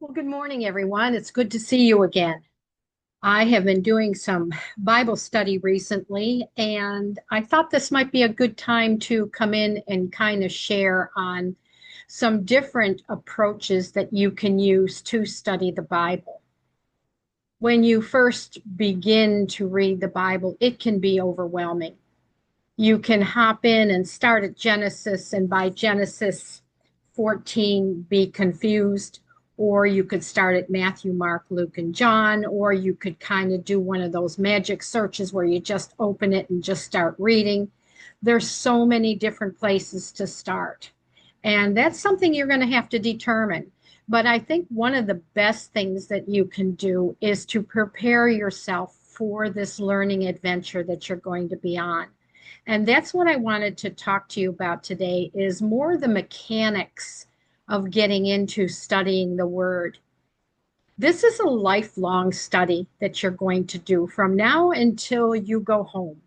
Well, good morning, everyone. It's good to see you again. I have been doing some Bible study recently, and I thought this might be a good time to come in and kind of share on some different approaches that you can use to study the Bible. When you first begin to read the Bible, it can be overwhelming. You can hop in and start at Genesis, and by Genesis 14 be confused, or you could start at Matthew, Mark, Luke, and John, or you could kind of do one of those magic searches where you just open it and just start reading. There's so many different places to start. And that's something you're going to have to determine. But I think one of the best things that you can do is to prepare yourself for this learning adventure that you're going to be on. And that's what I wanted to talk to you about today is more the mechanics of getting into studying the word. This is a lifelong study that you're going to do from now until you go home.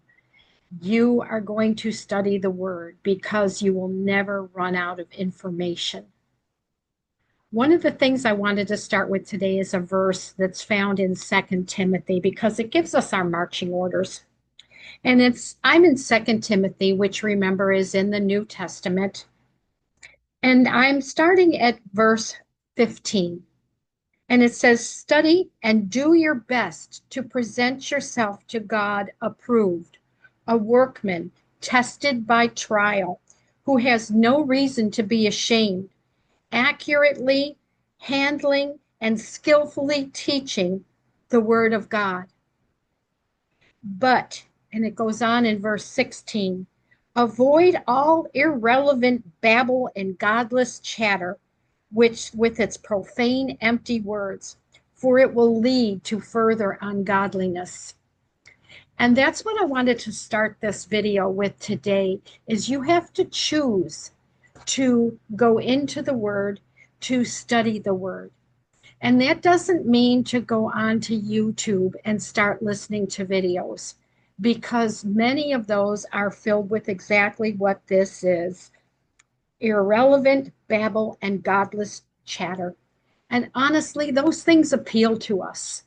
You are going to study the word because you will never run out of information. One of the things I wanted to start with today is a verse that's found in Second Timothy because it gives us our marching orders. And I'm in Second Timothy, which remember is in the New Testament. And I'm starting at verse 15. And it says, study and do your best to present yourself to God approved, a workman tested by trial, who has no reason to be ashamed, accurately handling and skillfully teaching the word of God. But, and it goes on in verse 16, avoid all irrelevant babble and godless chatter, which with its profane, empty words, for it will lead to further ungodliness. And that's what I wanted to start this video with today, is you have to choose to go into the word, to study the word. And that doesn't mean to go on to YouTube and start listening to videos, because many of those are filled with exactly what this is: irrelevant babble and godless chatter. And honestly, those things appeal to us.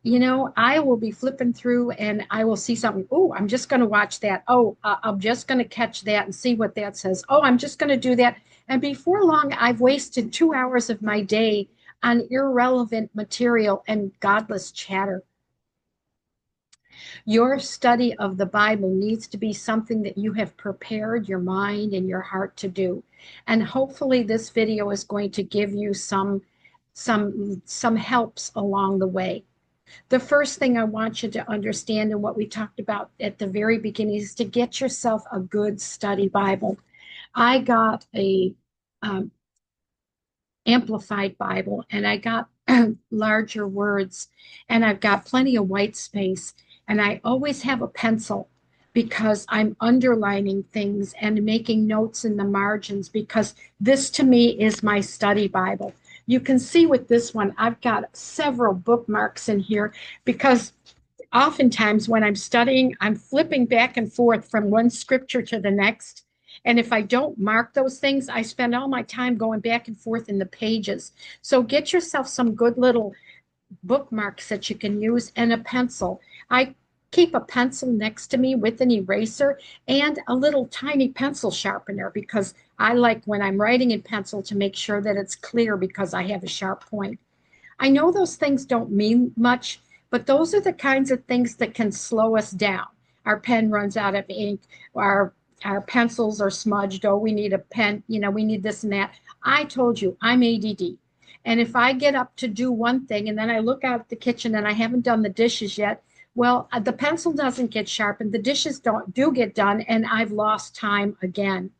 I will be flipping through and I will see something. Oh, I'm just going to watch that. Oh, I'm just going to catch that and see what that says. Oh, I'm just going to do that. And before long, I've wasted 2 hours of my day on irrelevant material and godless chatter. Your study of the Bible needs to be something that you have prepared your mind and your heart to do. And hopefully this video is going to give you some helps along the way. The first thing I want you to understand, and what we talked about at the very beginning, is to get yourself a good study Bible. I got a amplified Bible, and I got larger words, and I've got plenty of white space, and I always have a pencil because I'm underlining things and making notes in the margins, because this to me is my study Bible. You can see with this one, I've got several bookmarks in here because oftentimes when I'm studying, I'm flipping back and forth from one scripture to the next. And if I don't mark those things, I spend all my time going back and forth in the pages. So get yourself some good little bookmarks that you can use and a pencil. I keep a pencil next to me with an eraser and a little tiny pencil sharpener, because I like when I'm writing in pencil to make sure that it's clear because I have a sharp point. I know those things don't mean much, but those are the kinds of things that can slow us down. Our pen runs out of ink, our pencils are smudged. Oh, we need a pen, we need this and that. I told you, I'm ADD. And if I get up to do one thing and then I look out at the kitchen and I haven't done the dishes yet, well, the pencil doesn't get sharpened, the dishes do get done, and I've lost time again.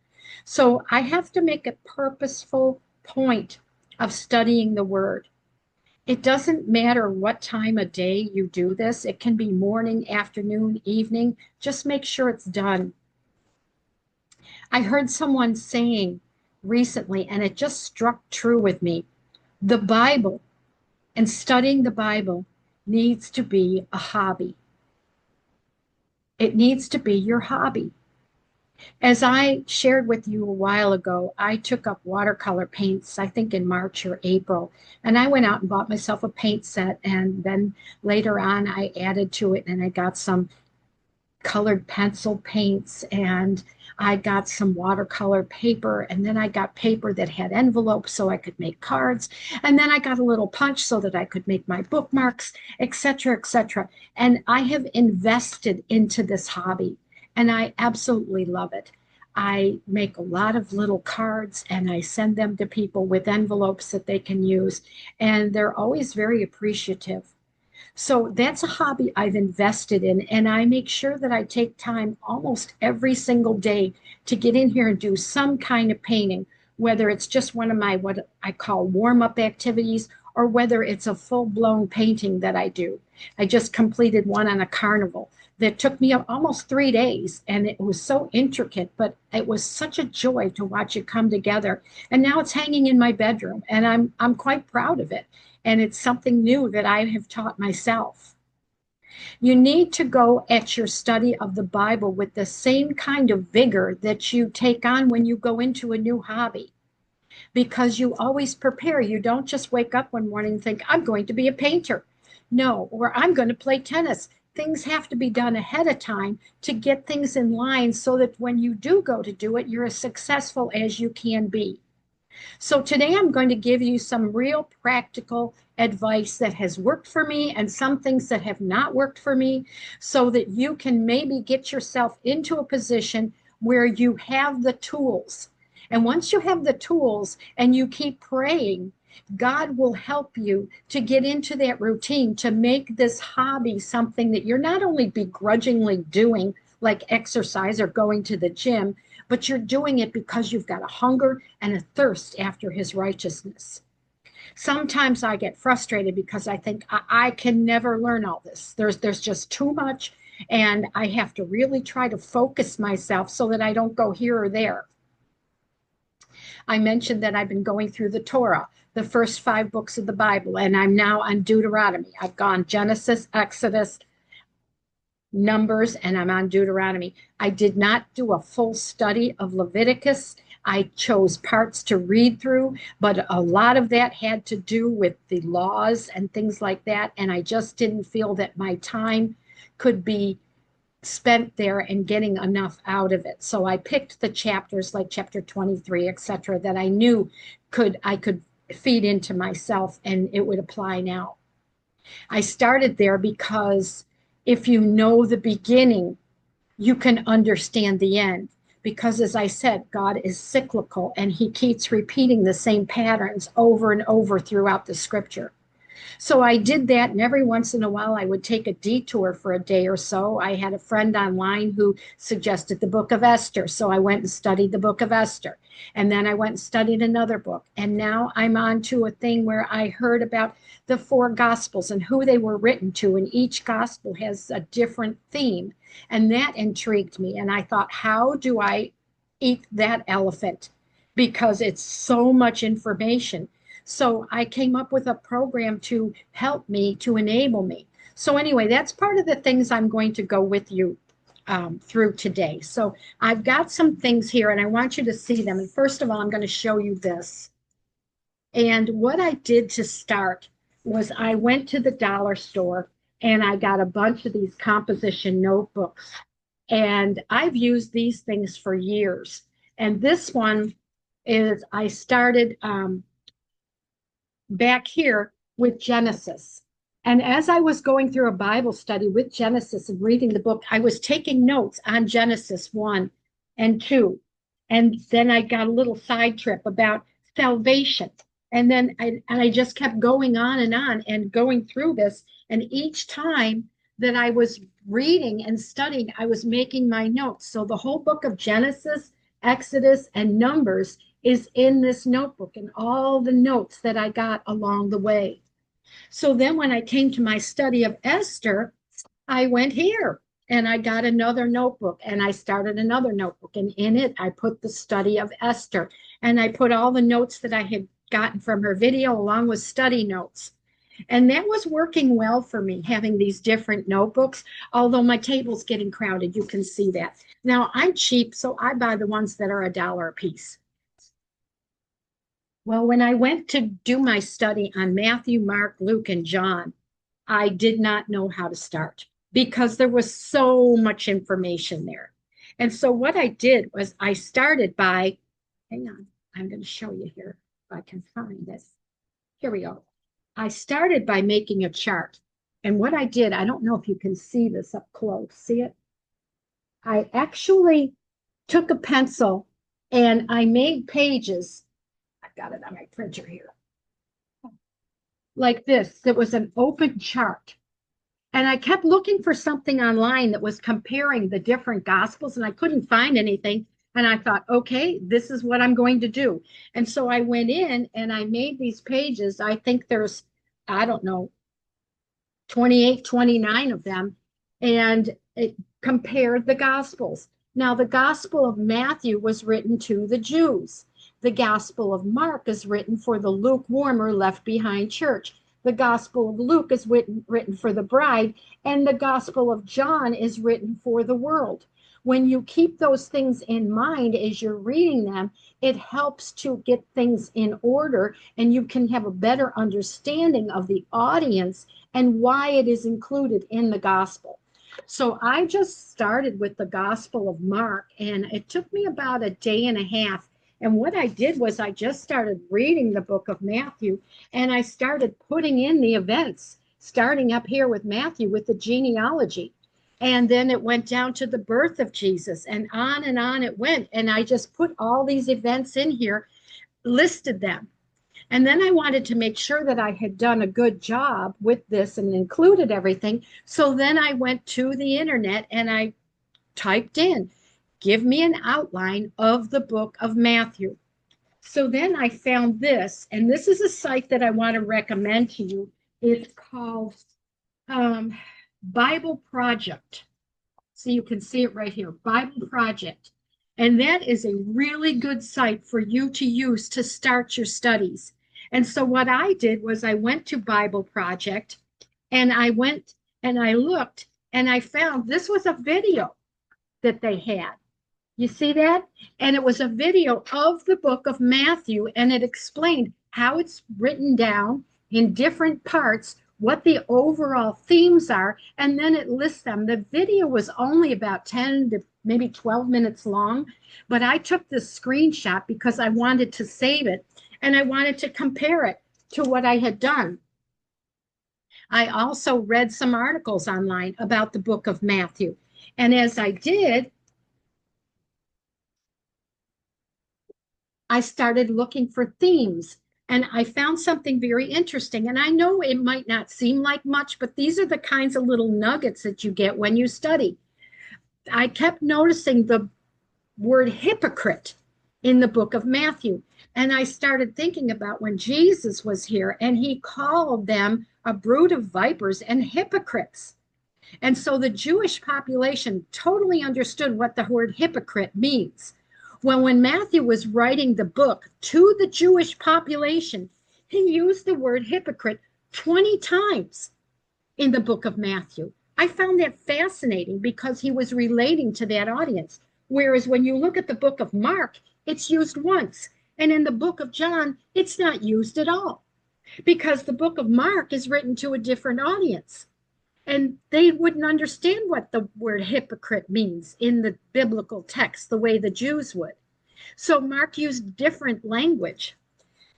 So I have to make a purposeful point of studying the word. It doesn't matter what time of day you do this. It can be morning, afternoon, evening. Just make sure it's done. I heard someone saying recently, and it just struck true with me, the Bible and studying the Bible needs to be a hobby. It needs to be your hobby. As I shared with you a while ago, I took up watercolor paints, I think in March or April, and I went out and bought myself a paint set. And then later on, I added to it and I got some colored pencil paints and I got some watercolor paper, and then I got paper that had envelopes so I could make cards, and then I got a little punch so that I could make my bookmarks, etc., etc. And I have invested into this hobby and I absolutely love it. I make a lot of little cards and I send them to people with envelopes that they can use, and they're always very appreciative. So that's a hobby I've invested in, and I make sure that I take time almost every single day to get in here and do some kind of painting, whether it's just one of my what I call warm-up activities or whether it's a full-blown painting that I do. I just completed one on a carnival that took me almost 3 days, and it was so intricate, but it was such a joy to watch it come together. And now it's hanging in my bedroom, and I'm quite proud of it, and it's something new that I have taught myself. You need to go at your study of the Bible with the same kind of vigor that you take on when you go into a new hobby, because you always prepare. You don't just wake up one morning and think, I'm going to be a painter. No, or I'm going to play tennis. Things have to be done ahead of time to get things in line so that when you do go to do it, you're as successful as you can be. So today I'm going to give you some real practical advice that has worked for me and some things that have not worked for me so that you can maybe get yourself into a position where you have the tools. And once you have the tools and you keep praying, God will help you to get into that routine to make this hobby something that you're not only begrudgingly doing, like exercise or going to the gym, but you're doing it because you've got a hunger and a thirst after his righteousness. Sometimes I get frustrated because I think I can never learn all this. There's just too much, and I have to really try to focus myself so that I don't go here or there. I mentioned that I've been going through the Torah, the first 5 books of the Bible, and I'm now on Deuteronomy. I've gone Genesis, Exodus, Numbers, and I'm on Deuteronomy. I did not do a full study of Leviticus. I chose parts to read through, but a lot of that had to do with the laws and things like that. And I just didn't feel that my time could be spent there and getting enough out of it. So I picked the chapters like chapter 23, etc., that I knew I could feed into myself and it would apply now. I started there because if you know the beginning, you can understand the end. Because as I said, God is cyclical and he keeps repeating the same patterns over and over throughout the scripture. So I did that, and every once in a while I would take a detour for a day or so. I had a friend online who suggested the book of Esther, so I went and studied the book of Esther. And then I went and studied another book. And now I'm on to a thing where I heard about the 4 gospels and who they were written to, and each gospel has a different theme. And that intrigued me. And I thought, how do I eat that elephant? Because it's so much information. So I came up with a program to help me, to enable me. So anyway, that's part of the things I'm going to go with you through today. So I've got some things here and I want you to see them. And first of all, I'm going to show you this. And what I did to start was I went to the dollar store and I got a bunch of these composition notebooks. And I've used these things for years. And this one is I started back here with Genesis. And as I was going through a Bible study with Genesis and reading the book, I was taking notes on Genesis 1 and 2. And then I got a little side trip about salvation. And then I just kept going on and going through this. And each time that I was reading and studying, I was making my notes. So the whole book of Genesis, Exodus, and Numbers is in this notebook and all the notes that I got along the way. So then when I came to my study of Esther, I went here and I got another notebook and I started another notebook. And in it, I put the study of Esther and I put all the notes that I had gotten from her video along with study notes. And that was working well for me, having these different notebooks, although my table's getting crowded. You can see that. Now, I'm cheap, so I buy the ones that are $1 a piece. Well, when I went to do my study on Matthew, Mark, Luke, and John, I did not know how to start because there was so much information there. And so what I did was I started by, hang on, I'm going to show you here if I can find this. Here we go. I started by making a chart. And what I did, I don't know if you can see this up close. See it? I actually took a pencil and I made pages. I've got it on my printer here. Like this. It was an open chart. And I kept looking for something online that was comparing the different gospels, and I couldn't find anything. And I thought, okay, this is what I'm going to do. And so I went in and I made these pages. I think there's, I don't know, 28, 29 of them, and it compared the gospels. Now, the Gospel of Matthew was written to the Jews. The Gospel of Mark is written for the lukewarm or left behind church. The Gospel of Luke is written for the bride, and the Gospel of John is written for the world. When you keep those things in mind as you're reading them, it helps to get things in order, and you can have a better understanding of the audience and why it is included in the gospel. So I just started with the Gospel of Mark, and it took me about a day and a half. And what I did was I just started reading the book of Matthew, and I started putting in the events, starting up here with Matthew with the genealogy. And then it went down to the birth of Jesus, and on it went. And I just put all these events in here, listed them. And then I wanted to make sure that I had done a good job with this and included everything. So then I went to the internet and I typed in, give me an outline of the book of Matthew. So then I found this, and this is a site that I want to recommend to you. It's called Bible Project. So you can see it right here, Bible Project. And that is a really good site for you to use to start your studies. And so what I did was I went to Bible Project, and I went and I looked, and I found this was a video that they had. You see that? And it was a video of the book of Matthew, and it explained how it's written down in different parts, what the overall themes are, and then it lists them. The video was only about 10 to maybe 12 minutes long, but I took this screenshot because I wanted to save it, and I wanted to compare it to what I had done. I also read some articles online about the book of Matthew. And as I did, I started looking for themes, and I found something very interesting. And I know it might not seem like much, but these are the kinds of little nuggets that you get when you study. I kept noticing the word hypocrite in the book of Matthew. And I started thinking about when Jesus was here and he called them a brood of vipers and hypocrites. And so the Jewish population totally understood what the word hypocrite means. Well, when Matthew was writing the book to the Jewish population, he used the word hypocrite 20 times in the book of Matthew. I found that fascinating because he was relating to that audience. Whereas when you look at the book of Mark, it's used once. And in the book of John, it's not used at all because the book of Mark is written to a different audience. And they wouldn't understand what the word hypocrite means in the biblical text the way the Jews would. So Mark used different language.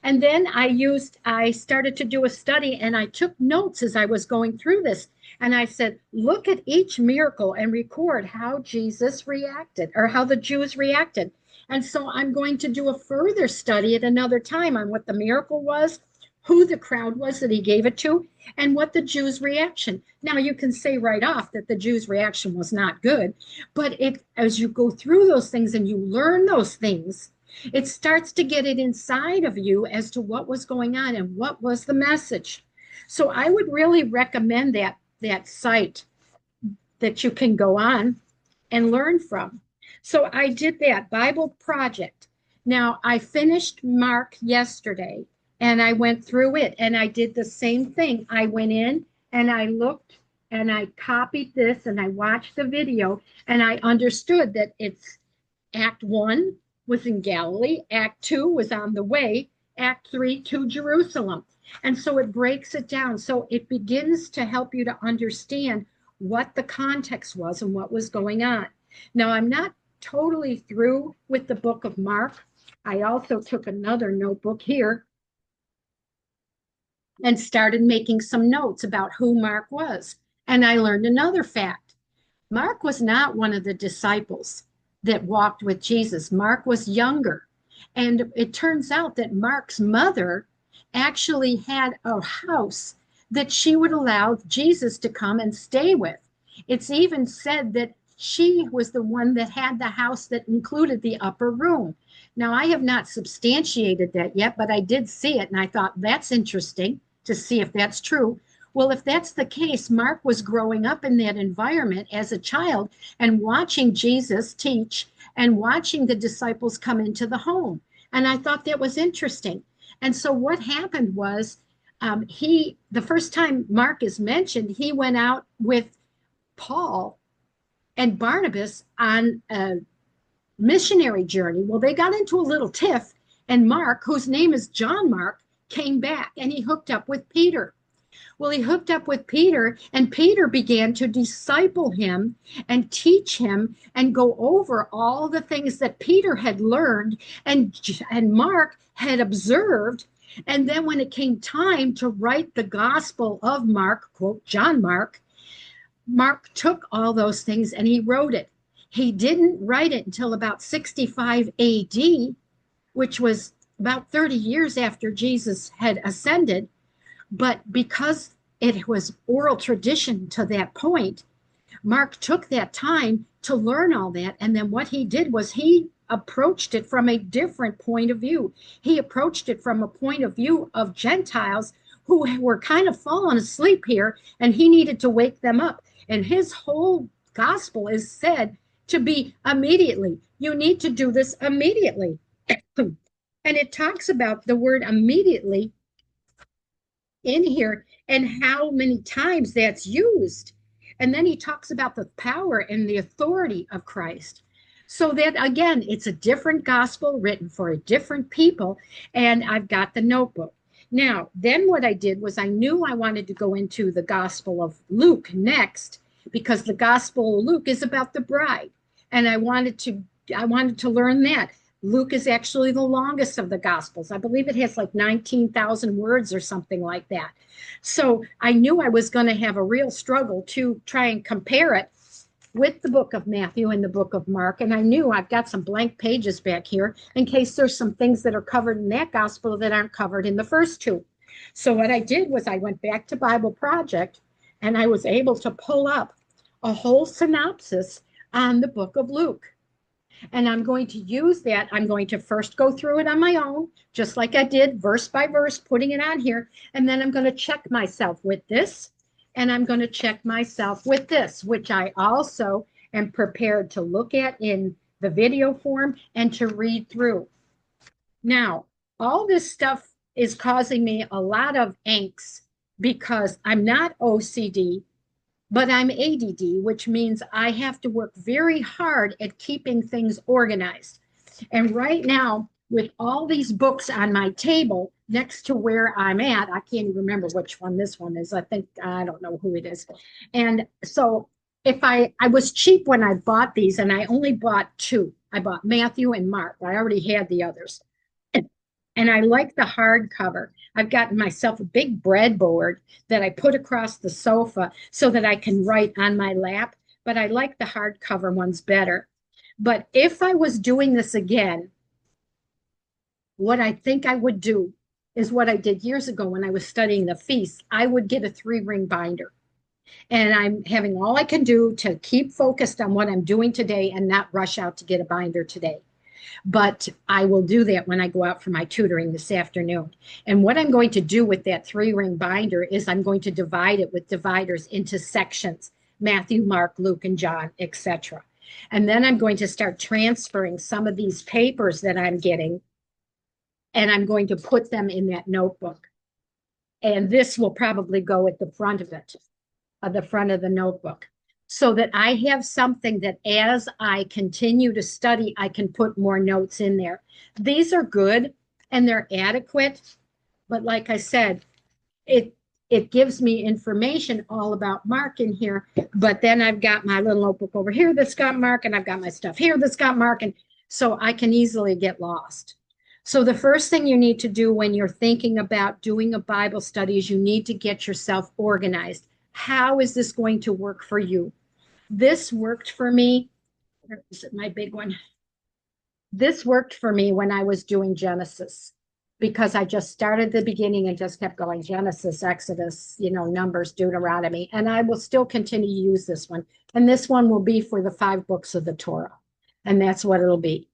And then I started to do a study, and I took notes as I was going through this. And I said, look at each miracle and record how Jesus reacted or how the Jews reacted. And so I'm going to do a further study at another time on what the miracle was, who the crowd was that he gave it to, and what the Jews' reaction. Now, you can say right off that the Jews' reaction was not good, but as you go through those things and you learn those things, it starts to get it inside of you as to what was going on and what was the message. So I would really recommend that site that you can go on and learn from. So I did that Bible Project. Now, I finished Mark yesterday, and I went through it and I did the same thing. I went in and I looked and I copied this and I watched the video and I understood that it's Act 1 was in Galilee, Act 2 was on the way, Act 3 to Jerusalem. And so it breaks it down. So it begins to help you to understand what the context was and what was going on. Now, I'm not totally through with the book of Mark. I also took another notebook here and started making some notes about who Mark was. And I learned another fact. Mark was not one of the disciples that walked with Jesus. Mark was younger. And it turns out that Mark's mother actually had a house that she would allow Jesus to come and stay with. It's even said that she was the one that had the house that included the upper room. Now, I have not substantiated that yet, but I did see it and I thought that's interesting to see if that's true. Well, if that's the case, Mark was growing up in that environment as a child and watching Jesus teach and watching the disciples come into the home. And I thought that was interesting. And so what happened was the first time Mark is mentioned, he went out with Paul and Barnabas on a missionary journey. Well, they got into a little tiff, and Mark, whose name is John Mark, came back and he hooked up with Peter. Well, he hooked up with Peter, and Peter began to disciple him and teach him and go over all the things that Peter had learned and Mark had observed. And then when it came time to write the Gospel of Mark, quote, John Mark, Mark took all those things and he wrote it. He didn't write it until about 65 AD, which was about 30 years after Jesus had ascended. But because it was oral tradition to that point, Mark took that time to learn all that. And then what he did was he approached it from a different point of view. He approached it from a point of view of Gentiles who were kind of falling asleep here, and he needed to wake them up. And his whole gospel is said to be immediately. You need to do this immediately. And it talks about the word immediately in here and how many times that's used. And then he talks about the power and the authority of Christ. So that, again, it's a different gospel written for a different people. And I've got the notebook. Now, then what I did was I knew I wanted to go into the Gospel of Luke next, because the Gospel of Luke is about the bride. And I wanted to learn that. Luke is actually the longest of the Gospels. I believe it has like 19,000 words or something like that. So I knew I was going to have a real struggle to try and compare it with the book of Matthew and the book of Mark. And I knew I've got some blank pages back here in case there's some things that are covered in that gospel that aren't covered in the first two. So what I did was I went back to Bible Project and I was able to pull up a whole synopsis on the book of Luke. And I'm going to use that. I'm going to first go through it on my own, just like I did, verse by verse, putting it on here. And then I'm going to check myself with this. And I'm going to check myself with this, which I also am prepared to look at in the video form and to read through. Now, all this stuff is causing me a lot of angst because I'm not OCD, but I'm ADD, which means I have to work very hard at keeping things organized. And right now, with all these books on my table next to where I'm at, I can't even remember which one this one is. I don't know who it is. And so if I was cheap when I bought these, and I only bought two. I bought Matthew and Mark. I already had the others. And I like the hardcover. I've gotten myself a big breadboard that I put across the sofa so that I can write on my lap, but I like the hardcover ones better. But if I was doing this again, what I think I would do is what I did years ago when I was studying the feasts. I would get a 3-ring binder. And I'm having all I can do to keep focused on what I'm doing today and not rush out to get a binder today. But I will do that when I go out for my tutoring this afternoon. And what I'm going to do with that 3-ring binder is I'm going to divide it with dividers into sections: Matthew, Mark, Luke, and John, etc. And then I'm going to start transferring some of these papers that I'm getting and I'm going to put them in that notebook. And this will probably go at the front of it, the front of the notebook, so that I have something that as I continue to study, I can put more notes in there. These are good and they're adequate, but like I said, it it gives me information all about Mark in here, but then I've got my little notebook over here that's got Mark, and I've got my stuff here that's got Mark, and so I can easily get lost. So the first thing you need to do when you're thinking about doing a Bible study is you need to get yourself organized. How is this going to work for you? This worked for me. Where is it, my big one? This worked for me when I was doing Genesis, because I just started the beginning and just kept going Genesis, Exodus, Numbers, Deuteronomy, and I will still continue to use this one. And this one will be for the 5 books of the Torah, and that's what it'll be.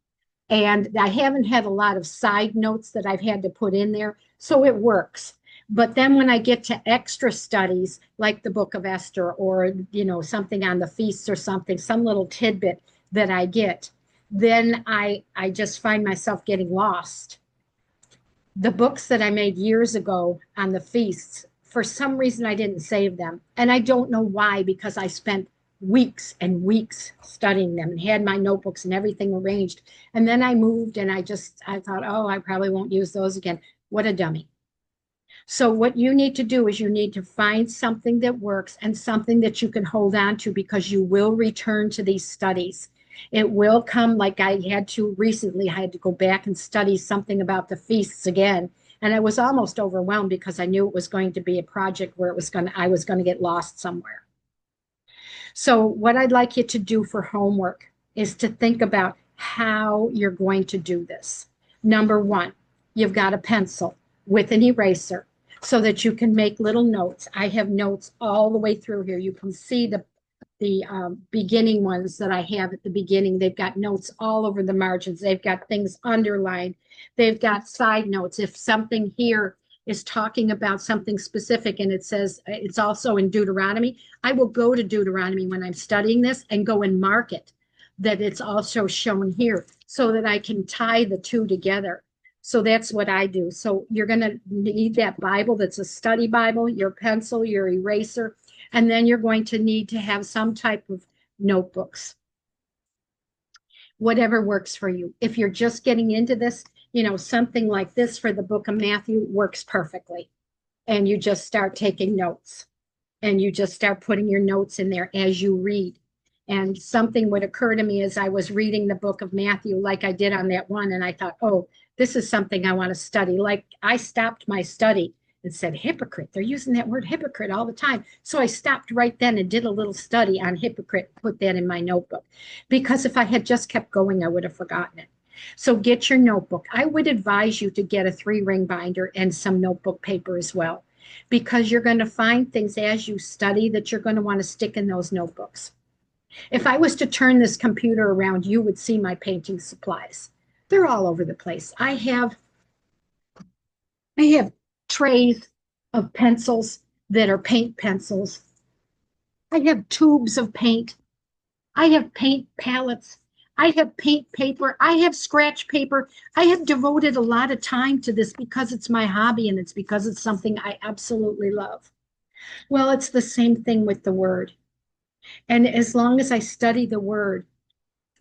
And I haven't had a lot of side notes that I've had to put in there, so it works. But then when I get to extra studies like the book of Esther, or something on the feasts or something, some little tidbit that I get, then I just find myself getting lost. The books that I made years ago on the feasts, for some reason I didn't save them. And I don't know why, because I spent weeks and weeks studying them and had my notebooks and everything arranged. And then I moved and I thought, oh, I probably won't use those again. What a dummy. So what you need to do is you need to find something that works and something that you can hold on to, because you will return to these studies. It will come, like I had to recently. I had to go back and study something about the feasts again. And I was almost overwhelmed because I knew it was going to be a project where I was going to get lost somewhere. So what I'd like you to do for homework is to think about how you're going to do this. Number 1, you've got a pencil with an eraser so that you can make little notes. I have notes all the way through here. You can see the beginning ones that I have at the beginning. They've got notes all over the margins. They've got things underlined. They've got side notes. If something here is talking about something specific and it says it's also in Deuteronomy, I will go to Deuteronomy when I'm studying this and go and mark it that it's also shown here, so that I can tie the two together. So that's what I do. So you're going to need that Bible that's a study Bible, your pencil, your eraser, and then you're going to need to have some type of notebooks. Whatever works for you. If you're just getting into this, something like this for the book of Matthew works perfectly. And you just start taking notes. And you just start putting your notes in there as you read. And something would occur to me as I was reading the book of Matthew, like I did on that one, and I thought, oh, this is something I want to study. Like I stopped my study and said, hypocrite. They're using that word hypocrite all the time. So I stopped right then and did a little study on hypocrite, put that in my notebook. Because if I had just kept going, I would have forgotten it. So get your notebook. I would advise you to get a 3-ring binder and some notebook paper as well, because you're going to find things as you study that you're going to want to stick in those notebooks. If I was to turn this computer around, you would see my painting supplies. They're all over the place. I have trays of pencils that are paint pencils. I have tubes of paint. I have paint palettes. I have paint paper. I have scratch paper. I have devoted a lot of time to this because it's my hobby and it's because it's something I absolutely love. Well, it's the same thing with the Word. And as long as I study the Word,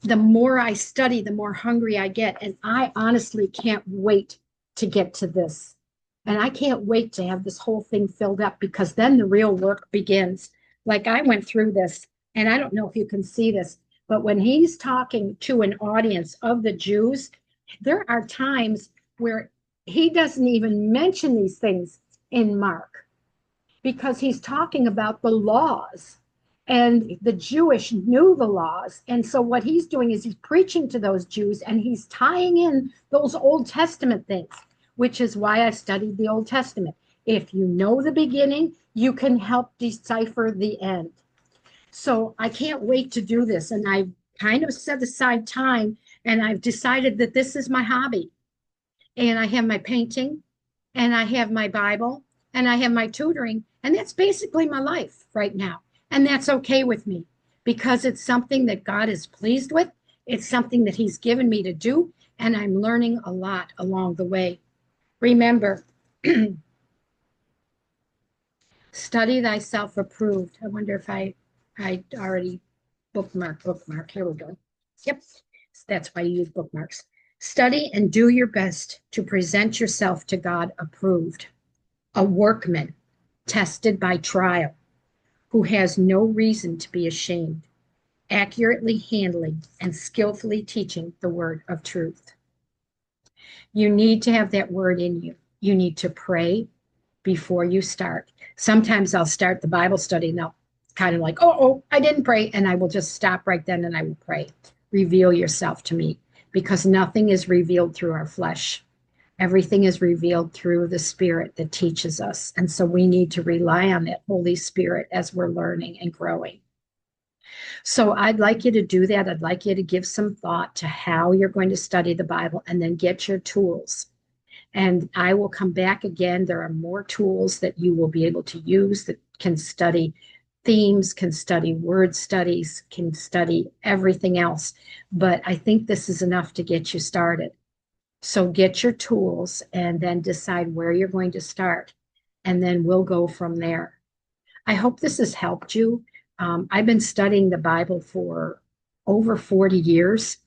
the more I study, the more hungry I get. And I honestly can't wait to get to this. And I can't wait to have this whole thing filled up, because then the real work begins. Like I went through this, and I don't know if you can see this, but when he's talking to an audience of the Jews, there are times where he doesn't even mention these things in Mark, because he's talking about the laws. And the Jewish knew the laws. And so what he's doing is he's preaching to those Jews, and he's tying in those Old Testament things, which is why I studied the Old Testament. If you know the beginning, you can help decipher the end. So I can't wait to do this. And I've kind of set aside time, and I've decided that this is my hobby. And I have my painting, and I have my Bible, and I have my tutoring. And that's basically my life right now. And that's okay with me, because it's something that God is pleased with. It's something that he's given me to do. And I'm learning a lot along the way. Remember, study thyself approved. I wonder if I already bookmark. Here we go. Yep. That's why you use bookmarks. Study and do your best to present yourself to God approved, a workman tested by trial, who has no reason to be ashamed, accurately handling and skillfully teaching the word of truth. You need to have that word in you. You need to pray before you start. Sometimes I'll start the Bible study and I'll kind of like, oh, I didn't pray. And I will just stop right then and I will pray. Reveal yourself to me, because nothing is revealed through our flesh. Everything is revealed through the Spirit that teaches us. And so we need to rely on that Holy Spirit as we're learning and growing. So I'd like you to do that. I'd like you to give some thought to how you're going to study the Bible and then get your tools. And I will come back again. There are more tools that you will be able to use that can study themes, can study word studies, can study everything else. But I think this is enough to get you started. So get your tools and then decide where you're going to start. And then we'll go from there. I hope this has helped you. I've been studying the Bible for over 40 years,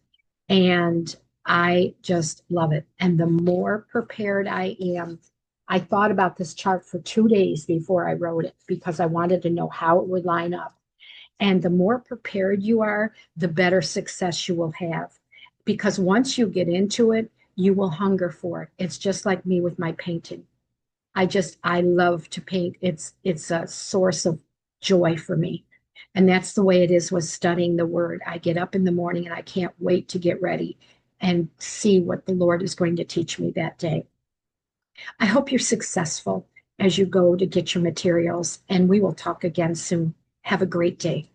and I just love it. And the more prepared I am, I thought about this chart for 2 days before I wrote it because I wanted to know how it would line up. And the more prepared you are, the better success you will have. Because once you get into it, you will hunger for it. It's just like me with my painting. I love to paint. It's a source of joy for me. And that's the way it is with studying the word. I get up in the morning and I can't wait to get ready and see what the Lord is going to teach me that day. I hope you're successful as you go to get your materials, and we will talk again soon. Have a great day.